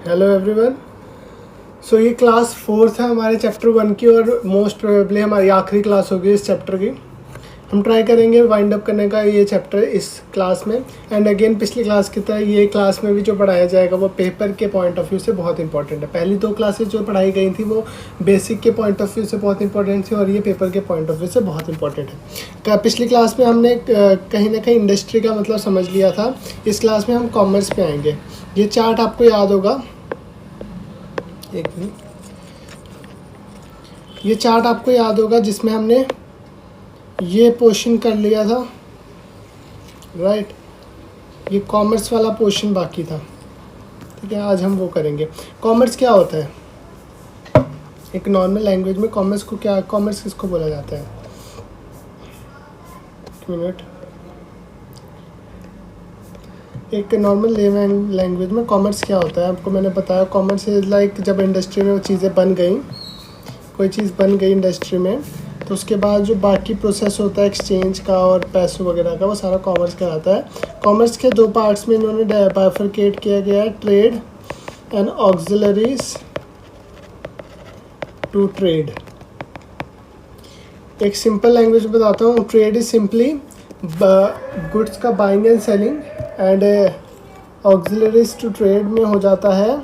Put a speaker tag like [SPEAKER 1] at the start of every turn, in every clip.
[SPEAKER 1] Hello everyone. सो ये class 4 है हमारे चैप्टर 1 की और मोस्ट प्रोबेबली हमारी आखिरी क्लास होगी इस चैप्टर की। हम ट्राई करेंगे वाइंड अप करने का ये चैप्टर इस क्लास में। एंड अगेन पिछली क्लास की तरह ये क्लास में भी जो पढ़ाया जाएगा वो पेपर के पॉइंट ऑफ व्यू से बहुत इंपॉर्टेंट है। पहली 2 क्लासेस जो पढ़ाई गई थी वो बेसिक के पॉइंट ऑफ व्यू से बहुत इंपॉर्टेंट थी और ये पेपर के पॉइंट ऑफ व्यू से बहुत इंपॉर्टेंट है। पिछली क्लास में हमने कहीं ना कहीं इंडस्ट्री का मतलब समझ लिया था। इस क्लास में हम कॉमर्स पे आएंगे। ये चार्ट आपको याद होगा, एक मिनट, ये चार्ट आपको याद होगा जिसमें हमने ये पोर्शन कर लिया था, राइट। ये कॉमर्स वाला पोर्शन बाकी था, ठीक है। आज हम वो करेंगे। कॉमर्स क्या होता है एक नॉर्मल लैंग्वेज में? कॉमर्स को क्या, कॉमर्स किसको बोला जाता है? एक मिनट, एक नॉर्मल लैंग्वेज में कॉमर्स क्या होता है आपको मैंने बताया। कॉमर्स इज़ लाइक जब इंडस्ट्री में वो चीज़ें बन गई, कोई चीज़ बन गई इंडस्ट्री में, तो उसके बाद जो बाकी प्रोसेस होता है एक्सचेंज का और पैसों वगैरह का, वो सारा कॉमर्स कहलाता है। कॉमर्स के 2 पार्ट्स में इन्होंने बाइफरकेट किया गया है, trade and auxiliaries to trade. एक सिंपल लैंग्वेज में बताता हूँ। ट्रेड इज सिंपली गुड्स का buying and selling, and auxiliaries to trade में हो जाता है,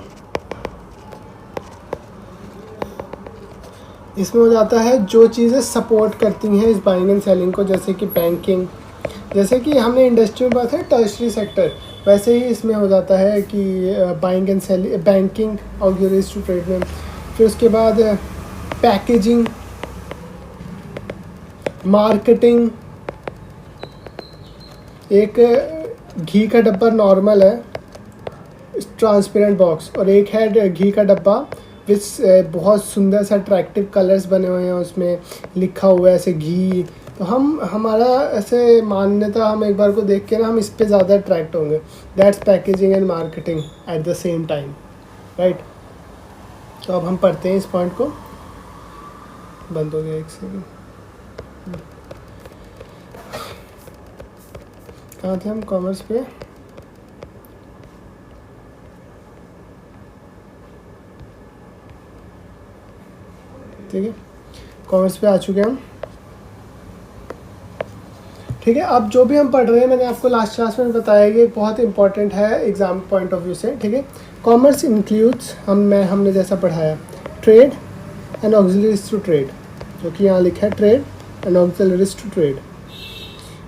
[SPEAKER 1] इसमें हो जाता है जो चीज़ें सपोर्ट करती हैं इस बाइंग एंड सेलिंग को, जैसे कि बैंकिंग, जैसे कि हमने इंडस्ट्री में बात है टर्शरी सेक्टर, वैसे ही इसमें हो जाता है कि buying and selling, banking auxiliaries to trade में। फिर उसके बाद पैकेजिंग, मार्केटिंग। एक घी का डब्बा नॉर्मल है, ट्रांसपेरेंट बॉक्स, और एक है घी का डब्बा विच बहुत सुंदर सा अट्रैक्टिव कलर्स बने हुए हैं, उसमें लिखा हुआ है ऐसे घी। तो हमारा ऐसे मान्यता, हम एक बार को देख के ना हम इस पे ज़्यादा अट्रैक्ट होंगे। That's packaging and marketing at the same time, right. तो अब हम पढ़ते हैं इस पॉइंट को। बंद हो गया, एक सेकेंड, कहाँ थे हम? कॉमर्स पे। ठीक है, कॉमर्स पे आ चुके हैं हम, ठीक है। अब जो भी हम पढ़ रहे हैं, मैंने आपको लास्ट क्लास में बताया कि बहुत इंपॉर्टेंट है एग्जाम पॉइंट ऑफ व्यू से, ठीक है। कॉमर्स इंक्लूड्स, हमने जैसा पढ़ाया, trade and auxiliaries to trade, जो कि यहाँ लिखा है trade and auxiliaries to trade.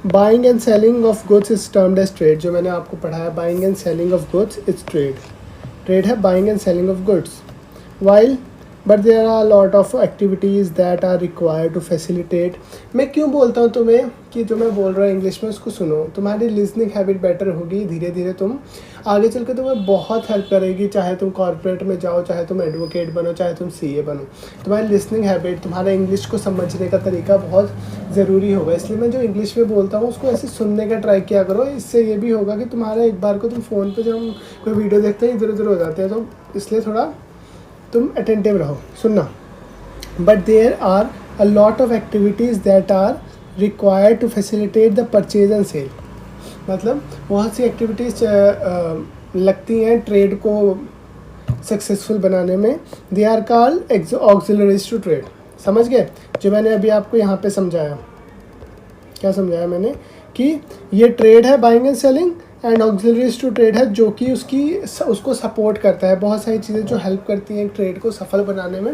[SPEAKER 1] Buying and selling of goods is termed as trade, जो मैंने आपको पढ़ाया, buying and selling of goods is trade. Trade है buying and selling of goods. While but there are lot of activities that are required to facilitate. मैं क्यों बोलता हूँ तुम्हें कि जो मैं बोल रहा हूँ इंग्लिश में उसको सुनो, तुम्हारी लिसनिंग हैबिट बेटर होगी धीरे धीरे, तुम आगे चल के तुम्हें बहुत हेल्प करेगी। चाहे तुम कॉर्पोरेट में जाओ, चाहे तुम एडवोकेट बनो, चाहे तुम सीए बनो, तुम्हारी लिसनिंग हैबिट, तुम्हारा इंग्लिश को समझने का तरीका बहुत ज़रूरी होगा। इसलिए मैं जो इंग्लिश में बोलता हूँ उसको ऐसे सुनने का ट्राई किया करो। इससे ये भी होगा कि तुम्हारा एक बार को तुम फ़ोन पर जब कोई वीडियो देखते हैं इधर उधर हो जाते हैं, तो इसलिए थोड़ा तुम अटेंटिव रहो, सुनना। But there are a lot of activities that are required to facilitate the purchase and sale. मतलब बहुत सी एक्टिविटीज़ लगती हैं ट्रेड को सक्सेसफुल बनाने में। They are called auxiliaries to trade. समझ गए? जो मैंने अभी आपको यहाँ पे समझाया, क्या समझाया मैंने, कि ये ट्रेड है buying and selling, and auxiliaries to trade है जो कि उसको सपोर्ट करता है, बहुत सारी चीज़ें जो हेल्प करती हैं ट्रेड को सफल बनाने में।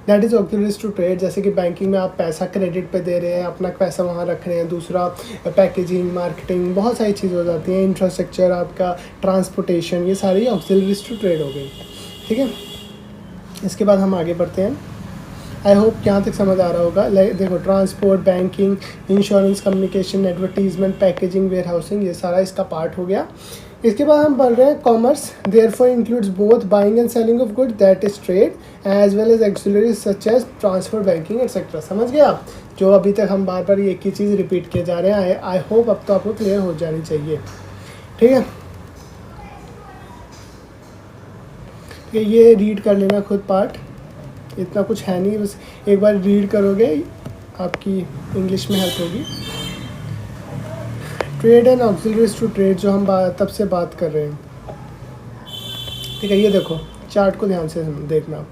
[SPEAKER 1] That is auxiliaries to trade. जैसे कि बैंकिंग में आप पैसा क्रेडिट पे दे रहे हैं, अपना पैसा वहाँ रख रहे हैं। दूसरा पैकेजिंग, मार्केटिंग, बहुत सारी चीज़ें हो जाती हैं। इंफ्रास्ट्रक्चर, आपका ट्रांसपोर्टेशन, ये सारी ऑक्सिलरीज टू ट्रेड हो गई, ठीक है। इसके बाद हम आगे बढ़ते हैं। आई होप यहाँ तक समझ आ रहा होगा। देखो, transport, banking, insurance, communication, advertisement, packaging, warehousing, ये सारा इसका पार्ट हो गया। इसके बाद हम पढ़ रहे हैं commerce therefore includes both buying and selling of good, that is trade, as well as auxiliaries such as transport, banking etcetera. समझ गए आप? जो अभी तक हम बार बार एक ही चीज़ रिपीट किए जा रहे हैं, आई होप अब तो आपको क्लियर हो जानी चाहिए, ठीक है। ये रीड कर लेना खुद पार्ट, इतना कुछ है नहीं, बस एक बार रीड करोगे आपकी इंग्लिश में हेल्प होगी। Trade and auxiliaries to trade, जो हम तब से बात कर रहे हैं, ठीक है। ये देखो, चार्ट को ध्यान से देखना।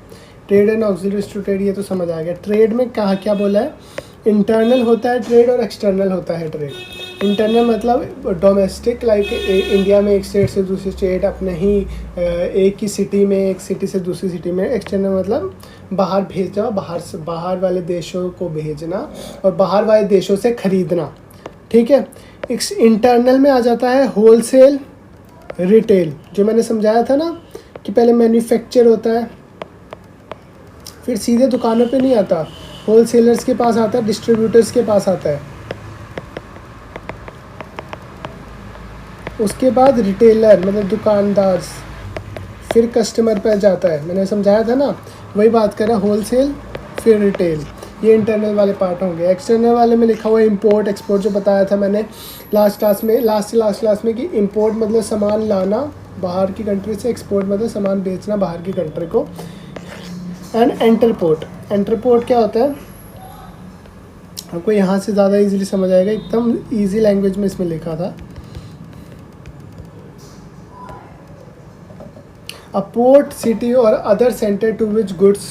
[SPEAKER 1] Trade and auxiliaries to trade ये तो समझ आ गया। ट्रेड में कहाँ क्या बोला है, इंटरनल होता है ट्रेड और एक्सटर्नल होता है ट्रेड। इंटरनल मतलब डोमेस्टिक, लाइक इंडिया में एक स्टेट से दूसरी स्टेट, अपने ही एक ही सिटी में एक सिटी से दूसरी सिटी में। एक्सटर्नल मतलब बाहर भेजना, बाहर वाले देशों को भेजना और बाहर वाले देशों से ख़रीदना, ठीक है। इंटरनल में आ जाता है होलसेल रिटेल, जो मैंने समझाया था ना कि पहले मैन्युफैक्चर होता है, फिर सीधे दुकानों पे नहीं आता, होलसेलर्स के पास आता है, डिस्ट्रीब्यूटर्स के पास आता है, उसके बाद रिटेलर मतलब दुकानदार, फिर कस्टमर पर जाता है। मैंने समझाया था ना, वही बात कर रहा, होलसेल फिर रिटेल। ये इंटरनल वाले पार्ट होंगे। एक्सटर्नल वाले में लिखा हुआ है इंपोर्ट एक्सपोर्ट, जो बताया था मैंने लास्ट क्लास में कि इंपोर्ट मतलब सामान लाना बाहर की कंट्री से, एक्सपोर्ट मतलब सामान बेचना बाहर की कंट्री को। एंड एंटरपोर्ट क्या होता है, आपको यहाँ से ज़्यादा इजीली समझ आएगा, एकदम इजी लैंग्वेज में इसमें लिखा था। A port, city or other center to which goods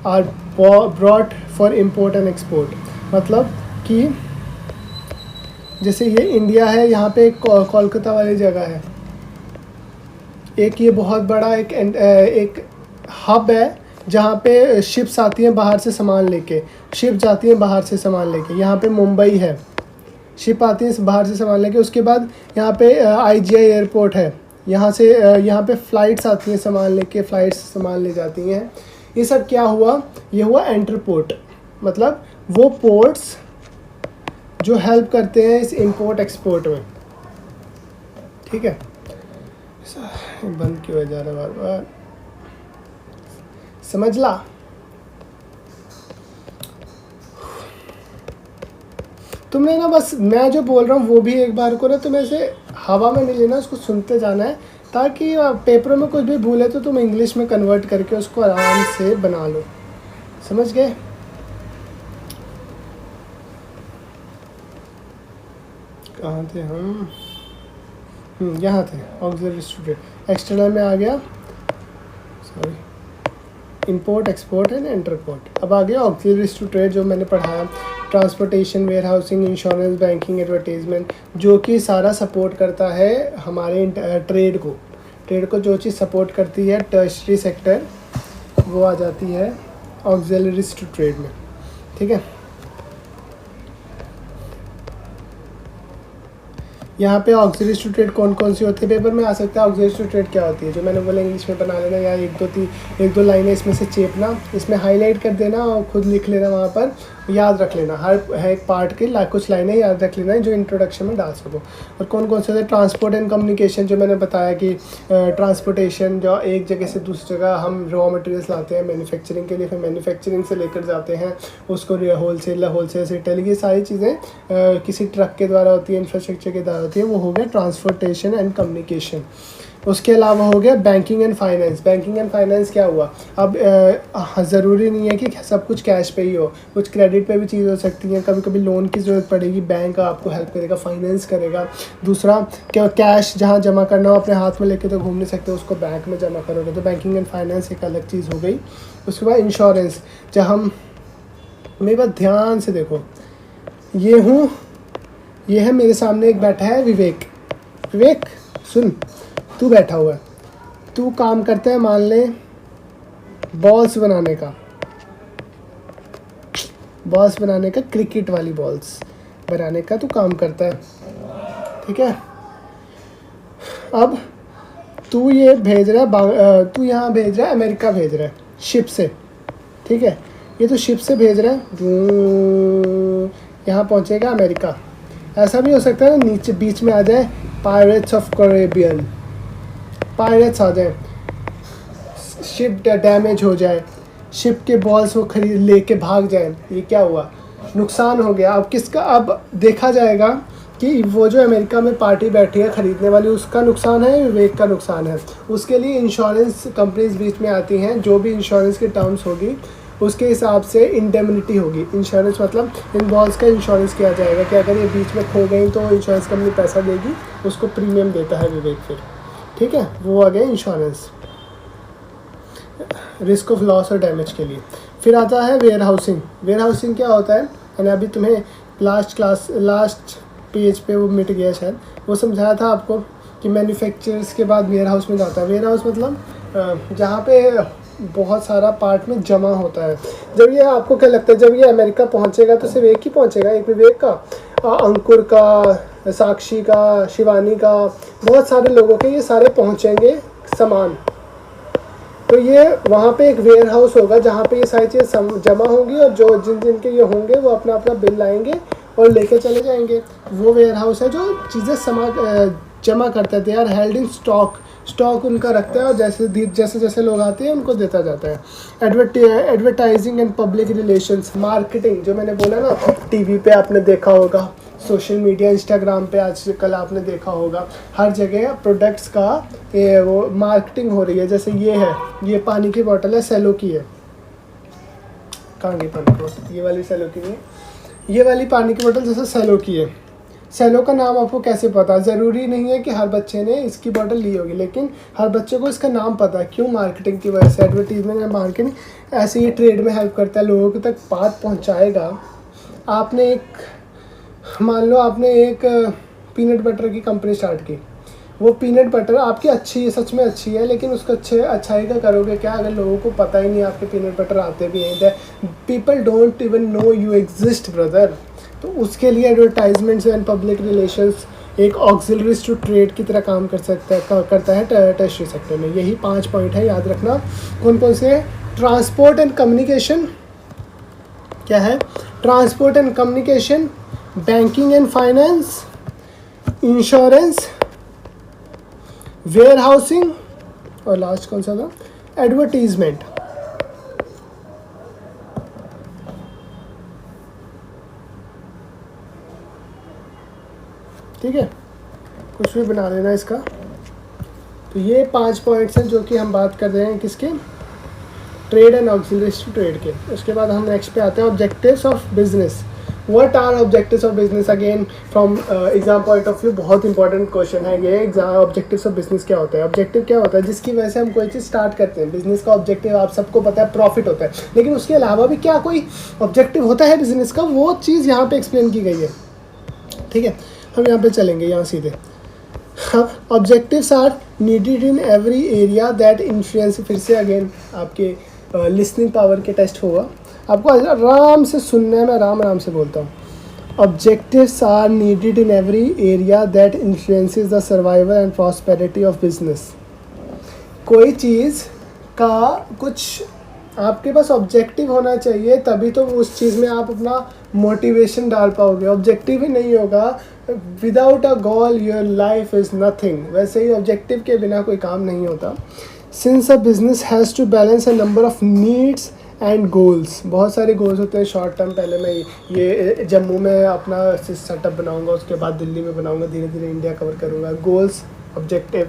[SPEAKER 1] are brought for import and export। मतलब कि जैसे ये इंडिया है, यहाँ पे एक कोलकाता वाली जगह है, एक ये बहुत बड़ा एक हब है जहाँ पे शिप्स आती हैं बाहर से सामान लेके, शिप जाती हैं बाहर से सामान लेके। यहाँ पे मुंबई है, शिप आती है बाहर से सामान लेके। उसके बाद यहाँ पे IGI एयरपोर्ट है, यहाँ से यहाँ पे फ़्लाइट्स आती हैं सामान लेके, फ़्लाइट्स सामान ले जाती हैं। ये सब क्या हुआ, ये हुआ एंटरपोर्ट, मतलब वो पोर्ट्स जो हेल्प करते हैं इस इंपोर्ट एक्सपोर्ट में, ठीक है। बंद क्यों जा रहा बार बार, समझ ला। तुमने ना बस मैं जो बोल रहा हूँ वो भी एक बार को ना तुम्हें ऐसे हवा में नहीं लेना, उसको सुनते जाना है, ताकि पेपरों में कुछ भी भूले तो तुम इंग्लिश में कन्वर्ट करके उसको आराम से बना लो। समझ गए? कहाँ थे हम? यहाँ थे, ऑक्सिलरी स्टूडेंट। एक्सटर्नल में आ गया, sorry, import export and entrepot. अब आ गया ऑक्सिलरी टू ट्रेड, जो मैंने पढ़ाया, transportation, warehousing, insurance, banking, advertisement, जो कि सारा सपोर्ट करता है हमारे ट्रेड को जो चीज़ सपोर्ट करती है टर्शरी सेक्टर, वो आ जाती है ऑक्सिलरी टू ट्रेड में, ठीक है। यहाँ पे ऑक्सिलरी टू ट्रेड कौन कौन सी होती है, पेपर में आ सकता है। ऑक्सिलरी टू ट्रेड क्या होती है, जो मैंने बोला इंग्लिश में बना लेना, या एक दो लाइनें इसमें से चेपना, इसमें हाईलाइट कर देना और खुद लिख लेना, वहाँ पर याद रख लेना, हर एक पार्ट के कुछ लाइनें याद रख लेना जो इंट्रोडक्शन में डाल सको। और कौन कौन से होते हैं, ट्रांसपोर्ट एंड कम्युनिकेशन, जो मैंने बताया कि ट्रांसपोर्टेशन, जो एक जगह से दूसरी जगह हम रॉ मटेरियल्स लाते हैं मैन्युफैक्चरिंग के लिए, फिर मैन्युफैक्चरिंग से लेकर जाते हैं उसको होलसेल से रिटेल, ये सारी चीज़ें किसी ट्रक के द्वारा होती है, इंफ्रास्ट्रक्चर के द्वारा होती है, वो हो गया ट्रांसपोर्टेशन एंड कम्युनिकेशन। उसके अलावा हो गया banking and finance. Banking and finance क्या हुआ, अब ज़रूरी नहीं है कि सब कुछ कैश पे ही हो, कुछ क्रेडिट पे भी चीज़ हो सकती है, कभी कभी लोन की ज़रूरत पड़ेगी, बैंक आपको हेल्प करेगा, फाइनेंस करेगा। दूसरा क्या, कैश जहाँ जमा करना हो अपने हाथ में लेके तो घूम नहीं सकते, उसको बैंक में जमा करोगे, तो बैंकिंग एंड फाइनेंस एक अलग चीज़ हो गई। उसके बाद इंश्योरेंस, जहाँ हम, मेरी बात ध्यान से देखो, ये है मेरे सामने एक बैठा है विवेक सुन, तू बैठा हुआ है, तू काम करता है मान ले बॉल्स बनाने का, क्रिकेट वाली बॉल्स बनाने का तू काम करता है, ठीक है। अब तू ये भेज रहा है, तू यहाँ भेज रहा है, अमेरिका भेज रहा है शिप से, ठीक है। ये तो शिप से भेज रहा है, यहाँ पहुँचेगा अमेरिका। ऐसा भी हो सकता है ना, नीचे बीच में आ जाए पायरेट्स ऑफ कैरेबियन, पायरेट्स आ जाए, शिप डैमेज हो जाए, शिप के बॉल्स वो खरीद लेके भाग जाए, ये क्या हुआ, नुकसान हो गया। अब किसका, अब देखा जाएगा कि वो जो अमेरिका में पार्टी बैठी है खरीदने वाली, उसका नुकसान है, विवेक का नुकसान है। उसके लिए इंश्योरेंस कंपनीज बीच में आती हैं, जो भी इंश्योरेंस की टर्म्स होगी उसके हिसाब से इंडेमनिटी होगी। इंश्योरेंस मतलब इन बॉल्स का इंश्योरेंस किया जाएगा कि अगर ये बीच में खो गई तो इंश्योरेंस कंपनी पैसा देगी, उसको प्रीमियम देता है विवेक फिर, ठीक है। वो आ गया इंश्योरेंस। रिस्क ऑफ लॉस और डैमेज के लिए। फिर आता है वेयर हाउसिंग। वेयर हाउसिंग क्या होता है, मैंने अभी तुम्हें लास्ट पेज पे वो मिट गया शायद, वो समझाया था आपको कि मैन्युफैक्चरर्स के बाद वेयर हाउस में जाता है। वेयर हाउस मतलब जहाँ पे बहुत सारा पार्ट में जमा होता है। जब ये आपको क्या लगता है, जब ये अमेरिका पहुँचेगा तो सिर्फ एक ही पहुँचेगा, एक विवेक का, अंकुर का, साक्षी का, शिवानी का, बहुत सारे लोगों के ये सारे पहुँचेंगे सामान। तो ये वहाँ पे एक वेयर हाउस होगा जहाँ पे ये सारी चीज़ें जमा होंगी, और जो जिन जिन के ये होंगे वो अपना अपना बिल लाएंगे और लेके चले जाएंगे। वो वेयर हाउस है जो चीज़ें जमा करते हैं। They are held in stock उनका रखता है, और जैसे जैसे लोग आते हैं उनको देता जाता है। Advertising and public relations, marketing, जो मैंने बोला ना, टीवी पे आपने देखा होगा, सोशल मीडिया, इंस्टाग्राम पे आजकल आपने देखा होगा, हर जगह प्रोडक्ट्स का वो मार्केटिंग हो रही है। जैसे ये पानी की बोतल है, सेलो की है, कहाँ गई पानी की बोतल, ये वाली सेलो की नहीं है, ये वाली पानी की बोतल जैसे सेलो की है। सेलो का नाम आपको कैसे पता? ज़रूरी नहीं है कि हर बच्चे ने इसकी बोतल ली होगी, लेकिन हर बच्चे को इसका नाम पता है। क्यों? मार्केटिंग की वजह से। एडवर्टीजमेंट एंड मार्केटिंग ऐसे ही ट्रेड में हेल्प करता है, लोगों तक बात पहुंचाएगा। मान लो आपने एक पीनट बटर की कंपनी स्टार्ट की, वो पीनट बटर आपकी अच्छी है, सच में अच्छी है, लेकिन उसको अच्छाई का करोगे क्या अगर लोगों को पता ही नहीं आपके पीनट बटर आते भी हैं? People don't even know you exist brother. तो उसके लिए एडवर्टाइजमेंट्स एंड पब्लिक रिलेशंस एक ऑक्सिलरीज टू ट्रेड की तरह काम करता है टर्शियरी सेक्टर में। यही 5 पॉइंट है, याद रखना। कौन कौन से? ट्रांसपोर्ट एंड कम्युनिकेशन, क्या है? Transport and communication, banking and finance, insurance, warehousing, और लास्ट कौन सा था? एडवर्टीजमेंट। ठीक है, कुछ भी बना लेना इसका। तो ये 5 पॉइंट्स हैं जो कि हम बात कर रहे हैं किसके? Trade and auxiliaries to trade के। उसके बाद हम नेक्स्ट पे आते हैं, objectives of business. What are objectives of business? Again from exam point of view बहुत इंपॉर्टेंट क्वेश्चन है ये। ऑब्जेक्टिव्स ऑफ बिजनेस क्या होता है? ऑब्जेक्टिव क्या होता है? जिसकी वजह से हम कोई चीज़ स्टार्ट करते हैं। बिजनेस का ऑब्जेक्टिव आप सबको पता है, प्रॉफिट होता है, लेकिन उसके अलावा भी क्या कोई ऑब्जेक्टिव होता है बिजनेस का? वो चीज़ यहाँ पे एक्सप्लेन की गई है। ठीक है, हम यहाँ पे चलेंगे यहाँ सीधे। Objectives are needed in every area that influence. फिर से अगेन आपके लिसनिंग पावर के टेस्ट होगा, आपको आराम से सुनना है, मैं आराम से बोलता हूँ। Objectives are needed in every area that influences the survival and prosperity of business. कोई चीज़ का कुछ आपके पास ऑब्जेक्टिव होना चाहिए, तभी तो उस चीज़ में आप अपना मोटिवेशन डाल पाओगे। ऑब्जेक्टिव ही नहीं होगा, without a goal your life is nothing. वैसे ही ऑब्जेक्टिव के बिना कोई काम नहीं होता। Since a business has to balance a number of needs and goals. बहुत सारे गोल्स होते हैं शॉर्ट टर्म। पहले मैं ये जम्मू में अपना सेटअप बनाऊंगा, उसके बाद दिल्ली में बनाऊंगा, धीरे धीरे इंडिया कवर करूंगा। गोल्स, ऑब्जेक्टिव,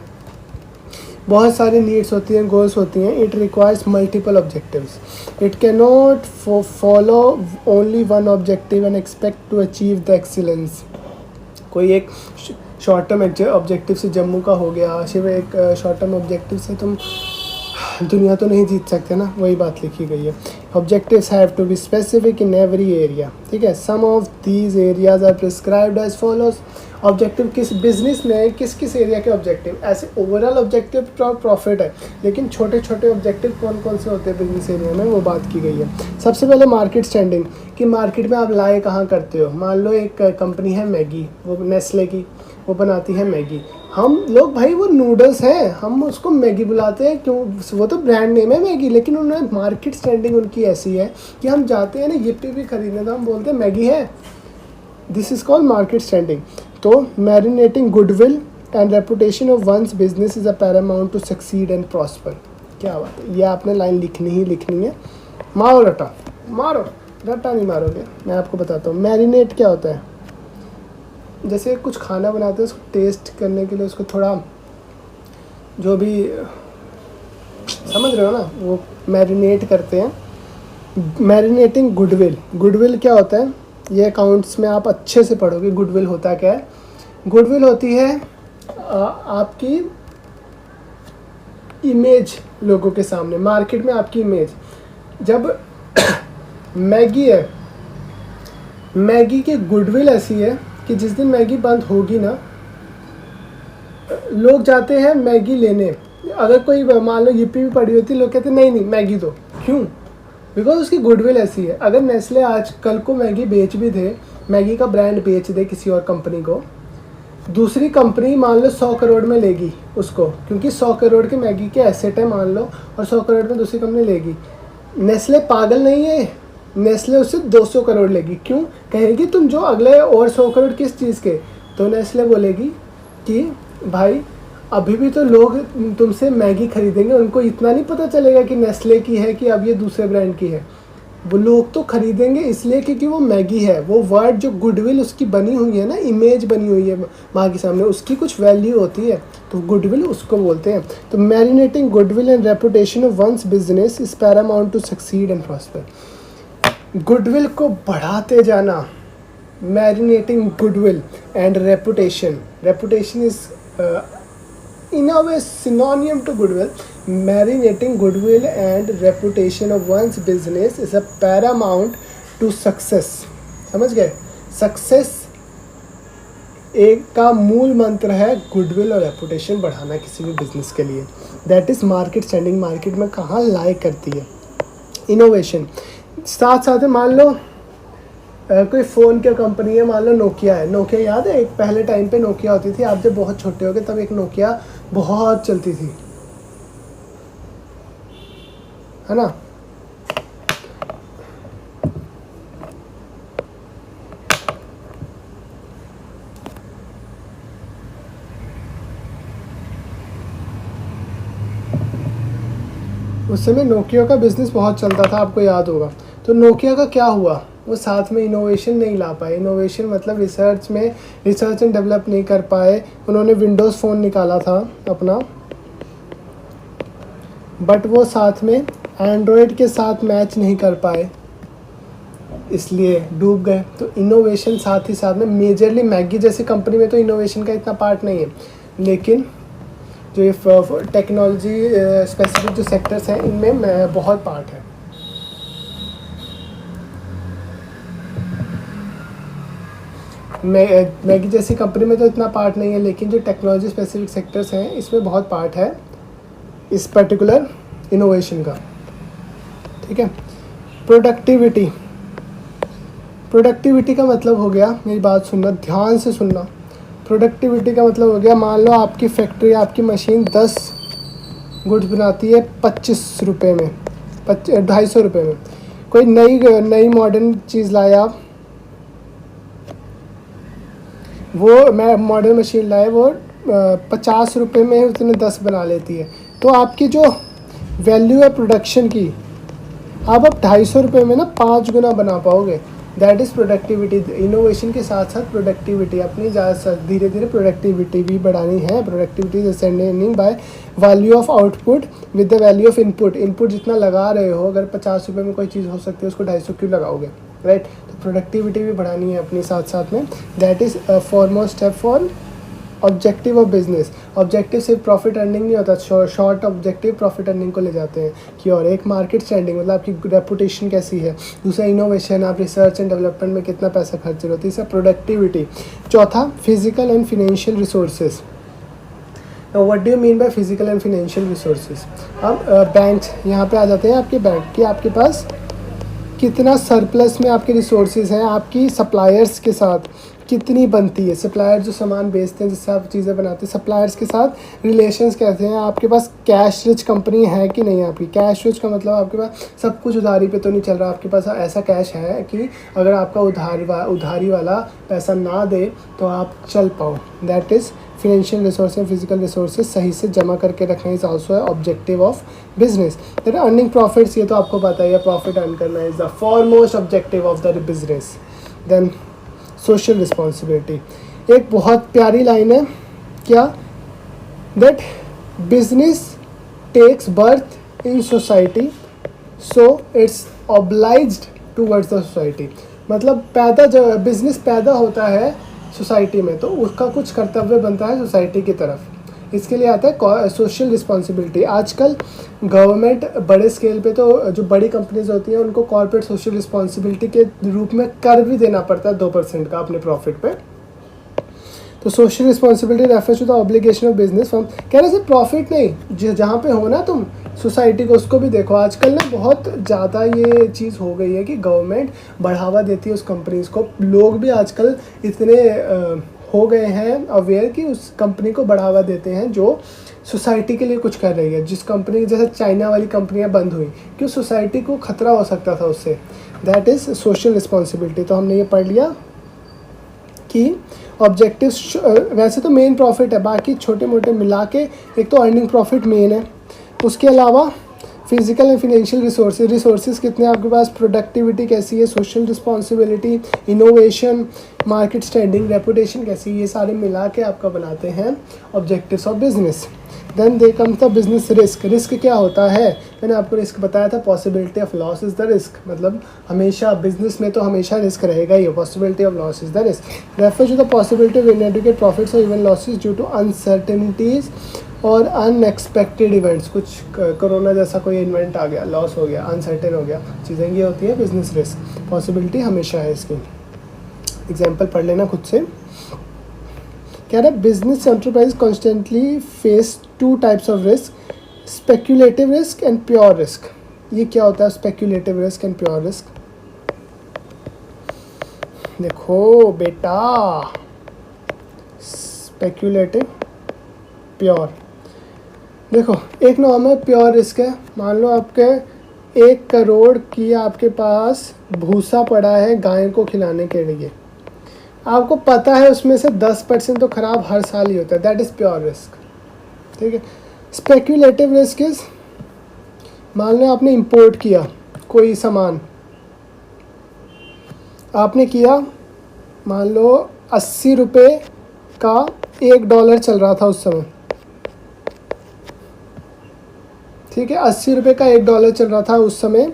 [SPEAKER 1] बहुत सारी नीड्स होती हैं, गोल्स होती हैं। It requires multiple objectives. It can not follow only one objective and expect to achieve the excellence. कोई एक शॉर्ट टर्म ऑब्जेक्टिव से जम्मू का हो गया, सिर्फ एक शॉर्ट टर्म ऑब्जेक्टिव से तुम दुनिया तो नहीं जीत सकते ना, वही बात लिखी गई है। Objectives have to be specific in every area. ठीक है, some of these areas are prescribed as follows. Objective किस बिजनेस में किस एरिया के ऑब्जेक्टिव? ऐसे ओवरऑल ऑब्जेक्टिव प्रॉफिट है, लेकिन छोटे छोटे ऑब्जेक्टिव कौन कौन से होते हैं बिजनेस एरिया में, वो बात की गई है। सबसे पहले मार्केट स्टैंडिंग, कि मार्केट में आप लाए कहाँ करते हो। मान लो एक कंपनी है मैगी, वो नेस्ले की, वो बनाती है मैगी। हम लोग भाई वो नूडल्स हैं, हम उसको मैगी बुलाते हैं, क्यों? वो तो ब्रांड नेम है मैगी, लेकिन उन्होंने मार्केट स्टैंडिंग उनकी ऐसी है कि हम जाते हैं ना यिप्पी भी खरीदने, तो हम बोलते हैं मैगी है। This is called market standing. तो maintaining goodwill and reputation of one's business is a paramount to succeed and prosper. क्या बात है, ये आपने लाइन लिखनी है। मारो रटा, मारो रटा नहीं मारोगे, मैं आपको बताता हूँ। मैरिनेट क्या होता है? जैसे कुछ खाना बनाते हैं, उसको टेस्ट करने के लिए उसको थोड़ा जो भी समझ रहे हो ना, वो मैरिनेट करते हैं। मैरिनेटिंग गुडविल, गुडविल क्या होता है? ये अकाउंट्स में आप अच्छे से पढ़ोगे गुडविल होता क्या है। गुडविल होती है आपकी इमेज लोगों के सामने, मार्केट में आपकी इमेज। जब मैगी है, मैगी की गुडविल ऐसी है कि जिस दिन मैगी बंद होगी ना, लोग जाते हैं मैगी लेने। अगर कोई मान लो यूपी भी पड़ी होती, लोग कहते नहीं नहीं मैगी दो। क्यों? बिकॉज उसकी गुडविल ऐसी है। अगर नेस्ले आज कल को मैगी बेच भी दे, मैगी का ब्रांड बेच दे किसी और कंपनी को, दूसरी कंपनी मान लो 100 करोड़ में लेगी उसको, क्योंकि 100 करोड़ के मैगी के एसेट है मान लो, और 100 करोड़ में दूसरी कंपनी लेगी। नेस्ले पागल नहीं है, नेस्ले उससे 200 करोड़ लेगी। क्यों? कहेगी तुम जो अगले और 100 करोड़ किस चीज़ के? तो नेस्ले बोलेगी कि भाई अभी भी तो लोग तुमसे मैगी खरीदेंगे, उनको इतना नहीं पता चलेगा कि नेस्ले की है कि अब ये दूसरे ब्रांड की है। वो लोग तो खरीदेंगे इसलिए क्योंकि वो मैगी है। वो वर्ड जो गुडविल उसकी बनी हुई है ना, इमेज बनी हुई है माँ के सामने, उसकी कुछ वैल्यू होती है, तो गुडविल उसको बोलते हैं। तो maintaining goodwill and reputation of one's business is paramount to succeed and prosper. Goodwill को बढ़ाते जाना, maintaining goodwill and reputation. Reputation is in a way synonym to goodwill. Marinating goodwill and reputation of one's business is a paramount to success. समझ गए? Success एक का मूल मंत्र है गुडविल और रेपुटेशन बढ़ाना किसी भी बिजनेस के लिए। That is market standing, market में कहाँ लाइक करती है। इनोवेशन साथ साथ में मान लो कोई फ़ोन की कंपनी है, मान लो नोकिया है। नोकिया याद है, एक पहले टाइम पे नोकिया होती थी, आप जब बहुत छोटे हो गए तब एक नोकिया बहुत चलती थी, है ना। उस समय नोकिया का बिजनेस बहुत चलता था, आपको याद होगा। तो नोकिया का क्या हुआ, वो साथ में इनोवेशन नहीं ला पाए। इनोवेशन मतलब रिसर्च एंड डेवलप नहीं कर पाए। उन्होंने विंडोज़ फ़ोन निकाला था अपना, बट वो साथ में एंड्रॉयड के साथ मैच नहीं कर पाए, इसलिए डूब गए। तो इनोवेशन साथ ही साथ में मेजरली मैगी जैसी कंपनी में तो इनोवेशन का इतना पार्ट नहीं है, लेकिन जो ये टेक्नोलॉजी स्पेसिफिक जो सेक्टर्स हैं इनमें बहुत पार्ट है। मैगी जैसी कंपनी में तो इतना पार्ट नहीं है, लेकिन जो टेक्नोलॉजी स्पेसिफिक सेक्टर्स हैं इसमें बहुत पार्ट है इस पर्टिकुलर इनोवेशन का। ठीक है। प्रोडक्टिविटी का मतलब हो गया, मेरी बात सुनना, ध्यान से सुनना। प्रोडक्टिविटी का मतलब हो गया, मान लो आपकी फैक्ट्री, आपकी मशीन 10 गुड्स बनाती है 25 रुपये में, 250 रुपये में। कोई नई मॉडर्न चीज़ लाया आप, वो मैं मॉडर्न मशीन लाए, वो 50 रुपये में उसने 10 बना लेती है। तो आपकी जो वैल्यू है प्रोडक्शन की, आप 250 रुपये में ना 5 गुना बना पाओगे। That is productivity. इनोवेशन के साथ साथ प्रोडक्टिविटी अपनी धीरे धीरे प्रोडक्टिविटी भी बढ़ानी है। Productivity is ascending by value of output with the value of input जितना लगा रहे हो, अगर 50 रुपये में कोई चीज़ हो सकती है उसको 250 क्यों लगाओगे, राइट। तो प्रोडक्टिविटी भी बढ़ानी है अपनी साथ साथ में। That is foremost step for objective of business. Objective सिर्फ प्रॉफिट अर्निंग नहीं होता, शॉर्ट ऑब्जेक्टिव प्रॉफिट अर्निंग को ले जाते हैं कि और एक मार्केट स्टैंडिंग मतलब आपकी रेपुटेशन कैसी है, दूसरा इनोवेशन, आप रिसर्च एंड डेवलपमेंट में कितना पैसा खर्च रहे हो, तीसरा प्रोडक्टिविटी, चौथा physical and financial resources. What do you mean by physical and financial resources. अब बैंक यहाँ पे आ जाते हैं, आपके बैंक की आपके पास कितना सरप्लस में आपके रिसोर्सेज हैं, आपकी सप्लायर्स के साथ कितनी बनती है, सप्लायर जो सामान बेचते हैं जिससे आप चीज़ें बनाते हैं, सप्लायर्स के साथ रिलेशंस कैसे हैं, आपके पास कैश रिच कंपनी है कि नहीं। आपकी कैश रिच का मतलब आपके पास सब कुछ उधारी पे तो नहीं चल रहा, आपके पास ऐसा कैश है कि अगर आपका उधारी वाला पैसा ना दे तो आप चल पाओ। That is financial resource and physical resources सही से जमा करके रखना इज ऑल्सो है objective of business. That earning profits, ये तो आपको पता ही है, प्रॉफिट अर्न करना is the foremost objective of the business. Then social responsibility, एक बहुत प्यारी लाइन है, क्या, that business takes birth in society so it's obliged towards the society. मतलब बिजनेस पैदा होता है सोसाइटी में तो उसका कुछ कर्तव्य बनता है सोसाइटी की तरफ। इसके लिए आता है सोशल रिस्पॉन्सिबिलिटी। आजकल गवर्नमेंट बड़े स्केल पे तो जो बड़ी कंपनीज होती हैं उनको कॉर्पोरेट सोशल रिस्पॉन्सिबिलिटी के रूप में कर भी देना पड़ता है 2% का अपने प्रॉफिट पे। तो social responsibility refers to the obligation of business firm. कह रहे सिर्फ प्रॉफिट नहीं, जहाँ पे हो ना तुम सोसाइटी को, उसको भी देखो। आजकल ना बहुत ज़्यादा ये चीज़ हो गई है कि गवर्नमेंट बढ़ावा देती है उस कंपनीज़ को। लोग भी आजकल इतने हो गए हैं अवेयर कि उस कंपनी को बढ़ावा देते हैं जो सोसाइटी के लिए कुछ कर रही है। जिस कंपनी, जैसे चाइना वाली कंपनियां बंद हुई, क्यों? सोसाइटी को खतरा हो सकता था उससे। That is social responsibility. तो हमने ये पढ़ लिया कि ऑब्जेक्टिव्स, वैसे तो मेन प्रॉफिट है, बाकी छोटे मोटे मिला के एक तो अर्निंग प्रॉफिट मेन है। उसके अलावा फिजिकल एंड फिनेंशियल रिसोर्सेज कितने आपके पास, प्रोडक्टिविटी कैसी है, social responsibility, innovation, market standing, reputation कैसी है, ये सारे मिला के आपका बनाते हैं objectives of business. Then they comes the business risk. Risk क्या होता है? मैंने आपको रिस्क बताया था, possibility of loss is the risk. मतलब हमेशा बिजनेस में तो हमेशा रिस्क रहेगा ही, possibility of loss is the risk. Refer to the possibility of inadequate profits और even losses due to uncertainties और अनएक्सपेक्टेड इवेंट्स। कुछ कोरोना जैसा कोई इवेंट आ गया, लॉस हो गया, अनसर्टेन हो गया, चीज़ें ये होती है बिजनेस रिस्क। पॉसिबिलिटी हमेशा है इसकी। एग्जाम्पल पढ़ लेना खुद से। कह रहा है business enterprise constantly face 2 types of risk, speculative risk and pure risk. ये क्या होता है speculative risk and pure risk? देखो बेटा, स्पेक्यूलेटिव, प्योर। देखो एक नाम है प्योर रिस्क है। मान लो आपके 1 करोड़ की आपके पास भूसा पड़ा है गाय को खिलाने के लिए, आपको पता है उसमें से 10% तो खराब हर साल ही होता है। That is pure risk. ठीक है। स्पेक्यूलेटिव रिस्क इज, मान लो आपने इंपोर्ट किया कोई सामान, आपने किया, मान लो 80 रुपये का $1 चल रहा था उस समय। ठीक है, 80 रुपये का $1 चल रहा था उस समय,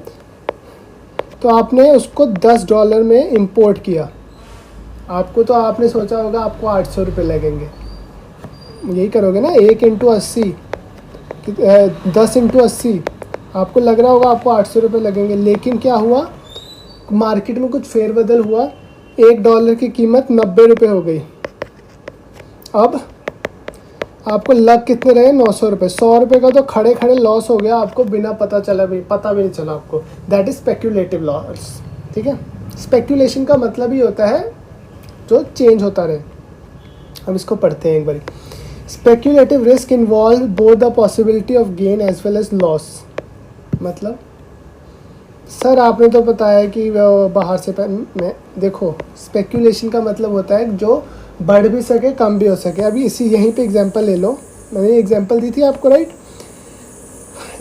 [SPEAKER 1] तो आपने उसको $10 में इंपोर्ट किया। आपको तो आपने सोचा होगा आपको 800 रुपये लगेंगे, यही करोगे ना, 1 × 80, 10 × 80, आपको लग रहा होगा आपको 800 रुपये लगेंगे। लेकिन क्या हुआ, मार्केट में कुछ फेरबदल हुआ, $1 की कीमत 90 रुपये हो गई। अब आपको लग कितने रहे? 900 रुपये। 100 रुपये का तो खड़े खड़े लॉस हो गया आपको, बिना पता चला भी, पता भी नहीं चला आपको। That is speculative loss. ठीक है। स्पेक्यूलेशन का मतलब ही होता है जो चेंज होता रहे। हम इसको पढ़ते हैं एक बार। Speculative risk involve both the possibility of gain as well as loss. मतलब सर आपने तो बताया कि बाहर से मैं, देखो स्पेक्यूलेशन का मतलब होता है जो बढ़ भी सके कम भी हो सके। अभी इसी यहीं पे एग्जांपल ले लो, मैंने एग्जांपल दी थी आपको, राइट?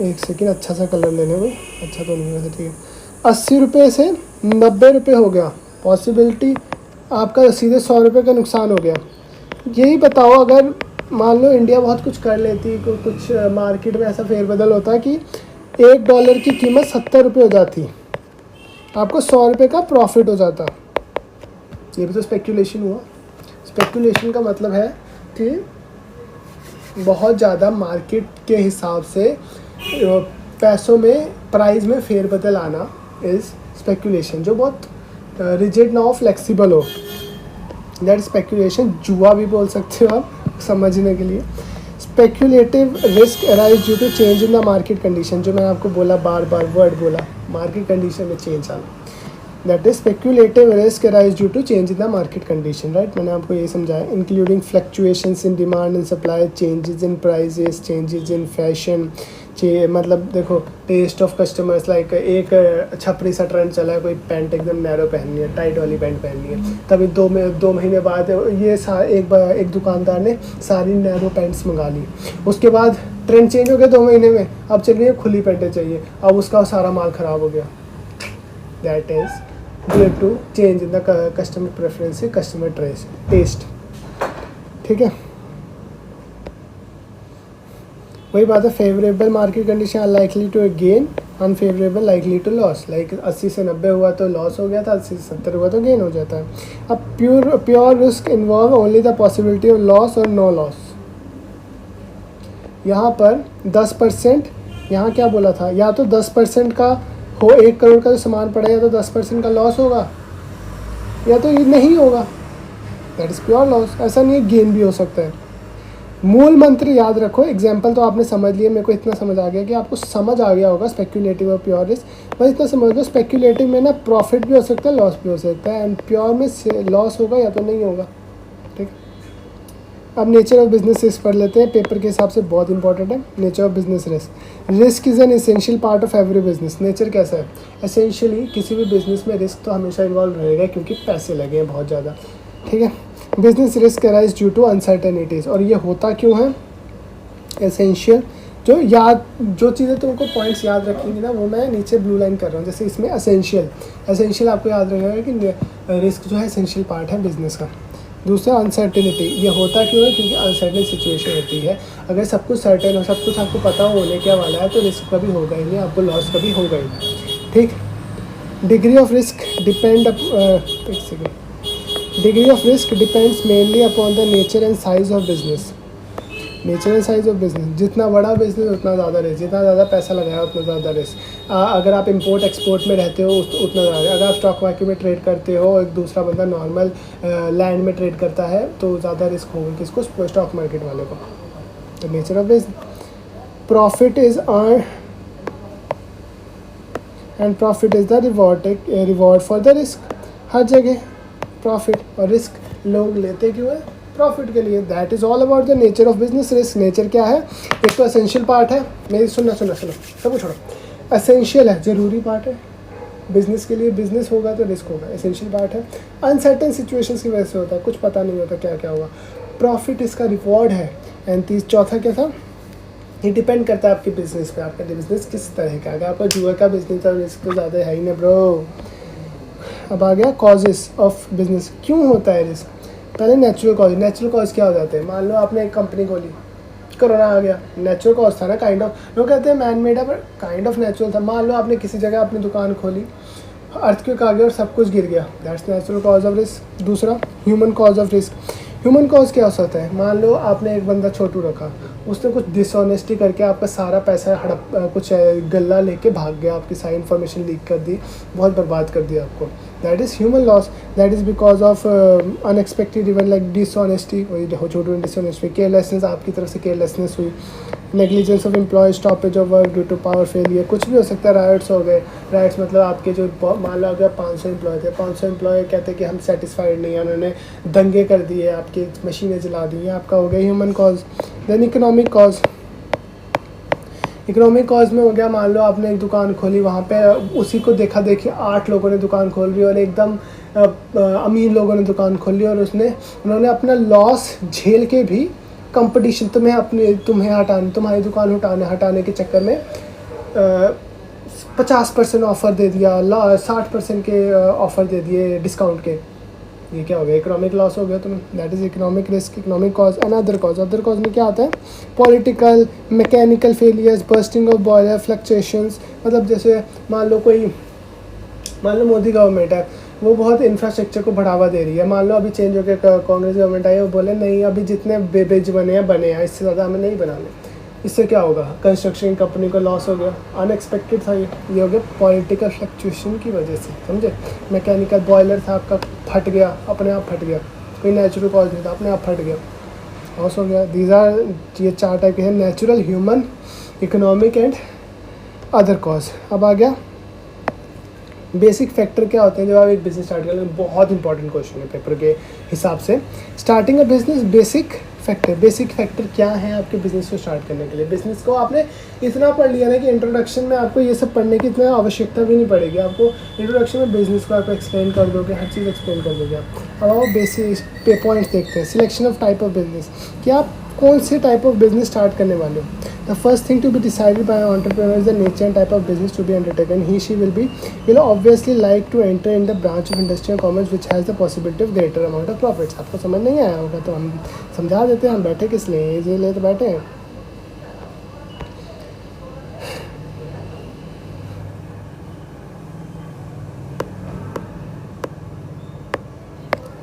[SPEAKER 1] एक सेकेंड, अच्छा सा कलर लेने में, अच्छा तो नहीं है, ठीक है। 80 रुपये से 90 रुपये हो गया, पॉसिबिलिटी आपका सीधे 100 रुपये का नुकसान हो गया। यही बताओ, अगर मान लो इंडिया बहुत कुछ कर लेती, कुछ मार्केट में ऐसा फेरबदल होता कि $1 की कीमत 70 रुपये हो जाती, आपको 100 रुपये का प्रॉफिट हो जाता। ये भी तो स्पेक्यूलेशन हुआ। स्पेक्यूलेशन का मतलब है कि बहुत ज़्यादा मार्केट के हिसाब से पैसों में, प्राइस में फेरबदल आना इज़ स्पेक्यूलेशन, जो बहुत रिजिड ना हो, फ्लेक्सिबल हो। That speculation. जुआ भी बोल सकते हो आप समझने के लिए। Speculative risk arise due to change in the market condition, जो मैंने आपको बोला, बार बार वर्ड बोला, मार्केट कंडीशन में चेंज आना। That is speculative risk arise due to change in the market condition, right? मैंने आपको यही समझाया। Including fluctuations in demand and supply, changes in prices, changes in fashion. मतलब देखो, टेस्ट ऑफ कस्टमर्स, लाइक एक छपरी सा ट्रेंड चला है, कोई पैंट एकदम नैरो पहननी है, टाइट वाली पैंट पहननी है, तभी 2 महीने बाद ये एक दुकानदार ने सारी नैरो पैंट्स मंगा ली। उसके बाद ट्रेंड चेंज हो गया 2 महीने में, अब चल रही है खुली पैंटें चाहिए, अब उसका सारा माल ख़राब हो गया। That is due to change in the customer preference, customer taste. ठीक है, वही बात है। Favourable market condition are likely to gain, unfavourable likely to loss. Like 80 से 90 हुआ तो लॉस हो गया था, 80 से 70 हुआ तो गेन हो जाता है। अब pure risk involve only the possibility of loss और नो लॉस। यहाँ पर 10%, यहाँ क्या बोला था, या तो 10% का हो, 1 करोड़ का जो सामान पड़ा है, या तो 10% का लॉस होगा या तो ये नहीं होगा, दैट इज़ प्योर लॉस। ऐसा नहीं है, गेन भी हो सकता है। मूल मंत्र याद रखो। एग्जाम्पल तो आपने समझ लिया, मेरे को इतना समझ आ गया कि आपको समझ आ गया होगा स्पेक्यूलेटिव और प्योर रिस्क। बस इतना समझ लो, स्पेक्यूलेटिव में ना प्रॉफिट भी हो सकता है, लॉस भी हो सकता है, एंड प्योर में लॉस होगा या तो नहीं होगा। ठीक है, अब नेचर ऑफ बिजनेस रिस्क पढ़ लेते हैं, पेपर के हिसाब से बहुत इंपॉर्टेंट है। Nature of business risk, risk is an essential part of every business. Nature कैसा है, एसेंशियली किसी भी बिजनेस में रिस्क तो हमेशा इन्वॉल्व रहेगा, क्योंकि पैसे लगे हैं बहुत ज़्यादा। ठीक है, business risk arise due to uncertainties, और ये होता क्यों है, एसेंशियल जो चीज़ें तुमको पॉइंट्स याद रखेंगी ना, वो मैं नीचे ब्लू लाइन कर रहा हूँ। जैसे इसमें एसेंशियल आपको याद रखेगा कि रिस्क जो है एसेंशियल पार्ट है बिजनेस का। दूसरा अनसर्टेनिटी, ये होता क्यों है, क्योंकि अनसर्टेन सिचुएशन होती है। अगर सब कुछ सर्टेन हो, सब कुछ आपको पता होने क्या वाला है, तो रिस्क कभी होगा ही नहीं, आपको लॉस कभी होगा ही नहीं। ठीक, degree of risk degree of risk depends mainly upon the nature and size of business. Nature and size of business, जितना बड़ा बिजनेस उतना ज़्यादा रिस्क, जितना ज़्यादा पैसा लगाया उतना ज़्यादा रिस्क। अगर आप इंपोर्ट एक्सपोर्ट में रहते हो उतना ज़्यादा, अगर आप स्टॉक मार्केट में ट्रेड करते हो, एक दूसरा बंदा नॉर्मल लैंड में ट्रेड करता है, तो ज़्यादा रिस्क होगा किसको, स्टॉक मार्केट वाले को। तो nature of business, profit is earn and profit is the reward for the risk. हर जगह प्रॉफिट और रिस्क लोग लेते क्यों है, प्रॉफिट के लिए। That is all about the nature of business risk. Nature क्या है, एक तो एसेंशियल पार्ट है, मेरी सुनो सब कुछ छोड़ो, एसेंशियल है, ज़रूरी पार्ट है बिजनेस के लिए। बिजनेस होगा तो रिस्क होगा, एसेंशियल पार्ट है। अनसर्टेन सिचुएशंस की वजह से होता है, कुछ पता नहीं होता क्या क्या होगा। प्रॉफिट इसका रिवॉर्ड है। एंड चौथा क्या था, ये डिपेंड करता है आपके बिजनेस पे, आपका बिजनेस किस तरह का। अगर आपका जुए का बिजनेस है, रिस्क तो ज़्यादा है ही ना ब्रो। अब आ गया कॉजेस ऑफ बिजनेस, क्यों होता है रिस्क। पहले नेचुरल कॉज क्या हो जाते हैं। मान लो आपने एक कंपनी खोली, कोरोना आ गया, नेचुरल कॉज था ना, काइंड ऑफ। लोग कहते हैं मैन मेड है, पर काइंड ऑफ नेचुरल था। मान लो आपने किसी जगह अपनी दुकान खोली, अर्थक्वेक आ गया और सब कुछ गिर गया, that's natural cause of risk. दूसरा human cause of risk. Human cause क्या हो सकता है, मान लो आपने एक बंदा छोटू रखा, उसने कुछ डिसऑनेस्टी करके आपका सारा पैसा हड़प कुछ गल्ला लेके भाग गया, आपकी सारी इन्फॉर्मेशन लीक कर दी, बहुत बर्बाद कर दिया आपको, that is human loss. That is because of unexpected event like dishonesty, वही छोटू डिसऑनेस्टी, केयरलेसनेस, आपकी तरफ से केयरलेसनेस हुई, negligence of employ, stoppage of work due to power failure, कुछ भी हो सकता है। राइट्स हो गए, राइट्स मतलब आपके जो मान लो अगर 500 एम्प्लॉय थे, 500 एम्प्लॉय कहते हैं कि हम सेटिस्फाइड नहीं है, उन्होंने दंगे कर दिए, आपकी मशीनें जला दी हैं, आपका हो गया human cause. Then economic cause, economic cause में हो गया, मान लो आपने एक दुकान खोली, वहाँ पे उसी को देखा देखी 8 लोगों ने दुकान खोल ली, और एकदम अमीर लोगों ने दुकान खोल ली, और उन्होंने अपना लॉस झेल के भी कंपटीशन, तुम्हारी दुकान हटाने के चक्कर में 50% ऑफ़र दे दिया, 60% के ऑफ़र दे दिए डिस्काउंट के। ये क्या हो गया, इकोनॉमिक लॉस हो गया तुम्हें, that is economic risk. Economic cause and other cause में क्या आता है, political, mechanical failures, bursting of boiler, fluctuations. मतलब जैसे मान लो मोदी गवर्नमेंट है, वो बहुत इंफ्रास्ट्रक्चर को बढ़ावा दे रही है। मान लो अभी चेंज होकर कांग्रेस गवर्नमेंट आई, वो बोले नहीं अभी जितने ब्रिज बने हैं इससे ज़्यादा हमें नहीं बनाने। इससे क्या होगा, कंस्ट्रक्शन कंपनी को लॉस हो गया, अनएक्सपेक्टेड था ये हो गया पॉलिटिकल फ्लक्चुएशन की वजह से, समझे। मैकेनिकल बॉयलर था आपका, फट गया, अपने आप फट गया, कोई नेचुरल कॉज नहीं था, अपने आप फट गया, लॉस हो गया। दीज आर, ये 4 टाइप के हैं, natural, human, economic and other cause. अब आ गया बेसिक फैक्टर क्या होते हैं जब आप एक बिजनेस स्टार्ट करें। बहुत इंपॉर्टेंट क्वेश्चन है पेपर के हिसाब से। Starting a business, basic factor क्या है आपके बिजनेस को स्टार्ट करने के लिए। बिजनेस को आपने इतना पढ़ लिया ना कि इंट्रोडक्शन में आपको ये सब पढ़ने की इतना आवश्यकता भी नहीं पड़ेगी। आपको इंट्रोडक्शन में बिजनेस को आप एक्सप्लेन कर दोगे, हर चीज़ एक्सप्लेन कर दोगे आप। अब आप बेसिक पॉइंट्स देखते हैं। Selection of type of business, कि आप कौन से टाइप ऑफ बिजनेस स्टार्ट करने वाले हो। The first thing to be decided by entrepreneur is the nature and type of business to be undertaken. He she will obviously like to enter in the branch of industry और commerce which has the possibility of greater amount of profits. आपको समझ नहीं आया होगा तो हम समझा देते हैं, हम बैठे किस लिए, इसलिए तो बैठे हैं।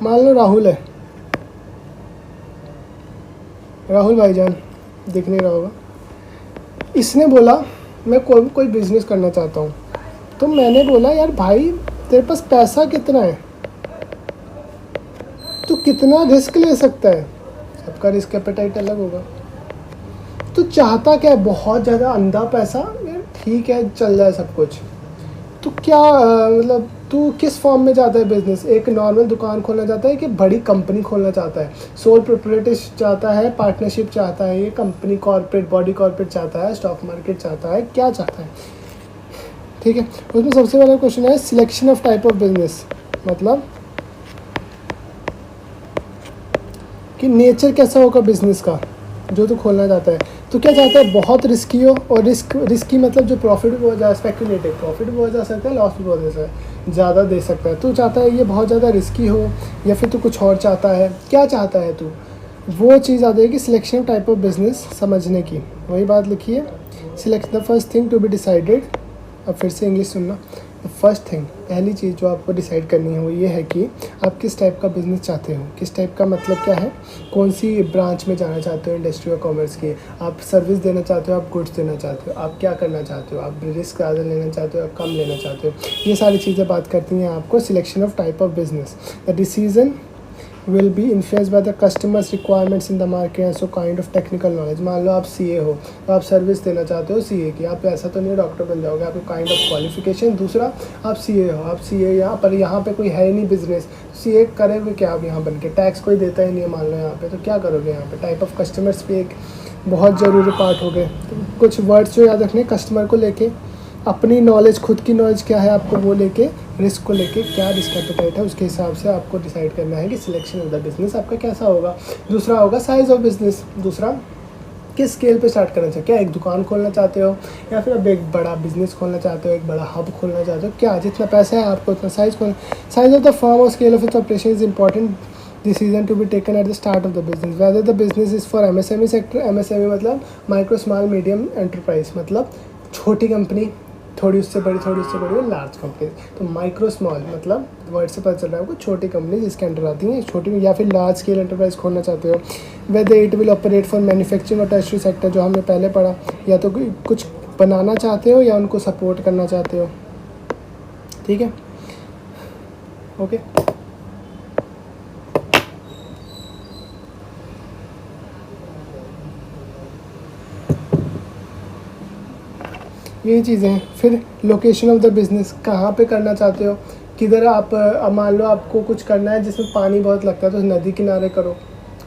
[SPEAKER 1] मान लो राहुल है, राहुल भाईजान दिख नहीं रहा होगा, इसने बोला मैं कोई बिज़नेस करना चाहता हूँ। तो मैंने बोला यार भाई तेरे पास पैसा कितना है, तू कितना रिस्क ले सकता है, सबका रिस्क एपेटाइट अलग होगा। तो चाहता क्या है, बहुत ज़्यादा अंधा पैसा, यार ठीक है चल जाए सब कुछ। तो क्या मतलब तू किस फॉर्म में चाहता है बिजनेस, एक नॉर्मल दुकान खोलना चाहता है कि बड़ी कंपनी खोलना चाहता है, सोल प्रोप्राइटरशिप चाहता है, पार्टनरशिप चाहता है, ये कंपनी कॉर्पोरेट बॉडी कॉर्पोरेट चाहता है, स्टॉक मार्केट चाहता है, क्या चाहता है? ठीक है, उसमें सबसे पहला क्वेश्चन है selection of type of business, मतलब कि नेचर कैसा होगा बिजनेस का जो तू खोलना चाहता है। तो क्या चाहता है, बहुत रिस्की हो, और रिस्की मतलब जो प्रॉफिट भी हो जाए, स्पेकुलेटिव प्रॉफिट भी हो जा सकता है, लॉस भी हो ज़्यादा दे सकता है। तू चाहता है ये बहुत ज़्यादा रिस्की हो, या फिर तू कुछ और चाहता है, क्या चाहता है तू? वो चीज़ आ जाएगी selection of type of business समझने की। वही बात लिखी है, select the first thing to be decided. अब फिर से इंग्लिश सुनना। द फर्स्ट थिंग, पहली चीज़ जो आपको डिसाइड करनी है वो ये है कि आप किस टाइप का बिज़नेस चाहते हो। किस टाइप का मतलब क्या है, कौन सी ब्रांच में जाना चाहते हो इंडस्ट्री और कॉमर्स की, आप सर्विस देना चाहते हो, आप गुड्स देना चाहते हो, आप क्या करना चाहते हो, आप रिस्क ज़्यादा लेना चाहते हो, आप कम लेना चाहते हो। ये सारी चीज़ें बात करती हैं आपको selection of type of business. The decision will be influenced by the customers requirements in the market and so kind of technical knowledge। मान लो आप सीए हो, तो आप सर्विस देना चाहते हो सीए की, आप ऐसा तो नहीं डॉक्टर बन जाओगे, आपको काइंड ऑफ क्वालिफिकेशन। दूसरा, आप सीए हो, आप सीए यहाँ पे कोई है ही नहीं बिजनेस, सीए करेंगे क्या आप यहाँ बन के, टैक्स कोई देता ही नहीं है मान लो यहाँ पे, तो क्या करोगे यहाँ पे। टाइप ऑफ कस्टमर्स भी एक बहुत ज़रूरी पार्ट हो गए। तो कुछ वर्ड्स जो याद रखने, कस्टमर को लेके, अपनी नॉलेज, खुद की नॉलेज क्या है आपको वो लेके, रिस्क को लेके क्या रिस्क एपेटाइट है, उसके हिसाब से आपको डिसाइड करना है कि सिलेक्शन ऑफ द बिजनेस आपका कैसा होगा। दूसरा होगा साइज़ ऑफ बिजनेस। दूसरा, किस स्केल पे स्टार्ट करना चाहते हो, क्या एक दुकान खोलना चाहते हो, या फिर अब एक बड़ा बिजनेस खोलना चाहते हो, एक बड़ा हब खोलना चाहते हो, क्या जितना पैसा है आपको उतना साइज़ खोलना। साइज ऑफ द फर्म और scale of its operation is important decision to be taken at the start of the business, whether the business is for MSME sector। MSME मतलब माइक्रो स्मॉल मीडियम एंटरप्राइज, मतलब छोटी company, थोड़ी उससे बड़ी, थोड़ी उससे बड़ी, लार्ज कंपनी। तो माइक्रो स्मॉल मतलब वर्ड से पता चल रहा है आपको, छोटी कंपनी जिसके अंडर आती है छोटी, या फिर लार्ज स्केल एंटरप्राइज खोलना चाहते हो। Whether it will operate for manufacturing और टर्शियरी सेक्टर, जो हमने पहले पढ़ा, या तो कुछ बनाना चाहते हो या उनको सपोर्ट करना चाहते हो। ठीक है, ओके। यही चीज़ें हैं। फिर लोकेशन ऑफ द बिज़नेस, कहाँ पे करना चाहते हो, किधर आप मान लो आपको कुछ करना है जिसमें पानी बहुत लगता है, तो नदी किनारे करो,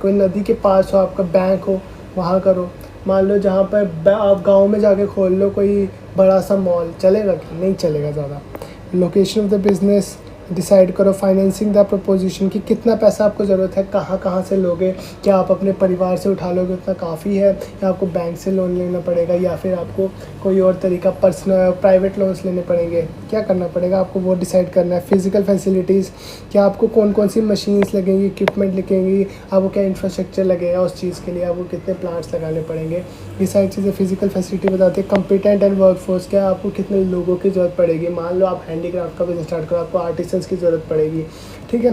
[SPEAKER 1] कोई नदी के पास हो, आपका बैंक हो, वहाँ करो। मान लो जहाँ पर आप गांव में जाके खोल लो कोई बड़ा सा मॉल, चलेगा कि नहीं चलेगा ज़्यादा। Location of the business decide करो। फाइनेंसिंग द प्रपोजिशन, कि कितना पैसा आपको ज़रूरत है, कहाँ कहाँ से लोगे, क्या आप अपने परिवार से उठा लोगे उतना काफ़ी है, या आपको बैंक से लोन लेना पड़ेगा, या फिर आपको कोई और तरीका पर्सनल प्राइवेट लोन्स लेने पड़ेंगे, क्या करना पड़ेगा आपको वो डिसाइड करना है। फिजिकल फैसिलिटीज़, क्या आपको कौन कौन सी मशीन्स लगेंगी, इक्विपमेंट लगेंगी, आपको क्या इंफ्रास्ट्रक्चर लगेगा उस चीज़ के लिए, आपको कितने प्लांट्स लगाने पड़ेंगे, ये सारी चीज़ें फिजिकल फैसिलिटी बताते हैं। कंपिटेंट एंड वर्कफोर्स, क्या आपको कितने लोगों की ज़रूरत पड़ेगी, मान लो आप हैंडीक्राफ्ट का बिजनेस स्टार्ट करो, आपको आर्टिस्ट की ज़रूरत पड़ेगी। ठीक है।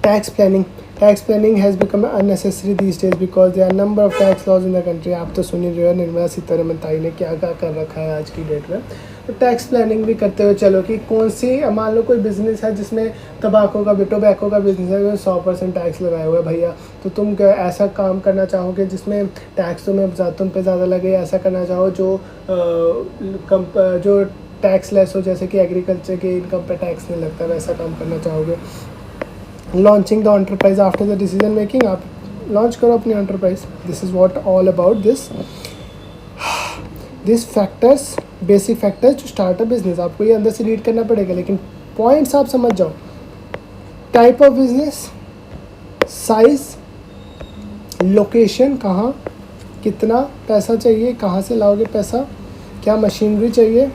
[SPEAKER 1] Tax planning, tax planning has become unnecessary these days because there are number of tax laws in the country. आप तो सुन ही रहे हो निर्मला सीतारमन ताई ने क्या क्या कर रखा है आज की डेट में। तो टैक्स प्लानिंग भी करते हो, चलो कि कौन सी, मान लो कोई बिज़नेस है जिसमें टोबैको का बिज़नेस है, 100% टैक्स लगाया हुआ है भैया, तो तुम ऐसा काम करना चाहोगे जिसमें टैक्स तुम पे ज़्यादा लगे, ऐसा करना चाहो जो टैक्स लेस हो, जैसे कि एग्रीकल्चर के इनकम पे टैक्स नहीं लगता, वैसा काम करना चाहोगे। Launching the enterprise after the decision making, आप लॉन्च करो अपनी enterprise. This is what all about this factors, basic factors to start a business. आपको ये अंदर से रीड करना पड़ेगा, लेकिन पॉइंट्स आप समझ जाओ। Type of business, size, location, कहाँ कितना पैसा चाहिए, कहाँ से लाओगे पैसा, क्या मशीनरी चाहिए,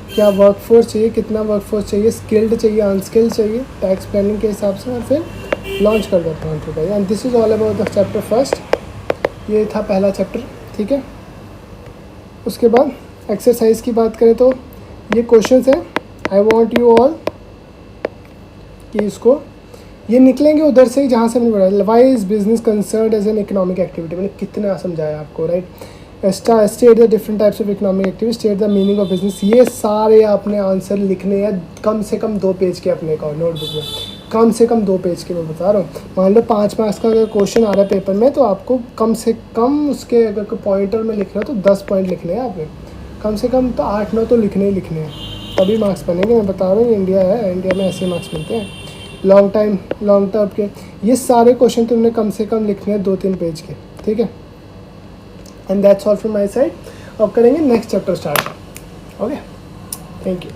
[SPEAKER 1] क्या वर्कफोर्स चाहिए, कितना वर्कफोर्स चाहिए, स्किल्ड चाहिए, अनस्किल्ड चाहिए, टैक्स प्लानिंग के हिसाब से, और फिर लॉन्च कर देता हूँ enterprise. And this is all about the chapter first. ये था पहला चैप्टर। ठीक है, उसके बाद एक्सरसाइज की बात करें तो ये क्वेश्चंस हैं। आई वांट यू ऑल कि इसको, ये निकलेंगे उधर से ही जहाँ से मैंने पढ़ा। Why is business concerned as an economic activity, मैंने कितना समझाया आपको, right. State the different types of economic activity, state the meaning of business. ये सारे आपने आंसर लिखने हैं कम से कम 2 पेज के अपने का नोटबुक में, कम से कम 2 पेज के मैं बता रहा हूँ। मान लो 5 मार्क्स का अगर क्वेश्चन आ रहा है पेपर में, तो आपको कम से कम उसके अगर कोई पॉइंटर में लिख रहा है तो 10 पॉइंट लिखने हैं आपने, कम से कम तो 8-9 तो लिखने ही लिखने हैं, तभी मार्क्स बनेंगे। मैं बता रहा हूँ इंडिया है, इंडिया में ऐसे मार्क्स मिलते हैं लॉन्ग टर्म के। ये सारे क्वेश्चन तुमने कम से कम लिखने हैं 2-3 पेज के, ठीक है। And that's all from my side. अब करेंगे next chapter start. Okay, thank you.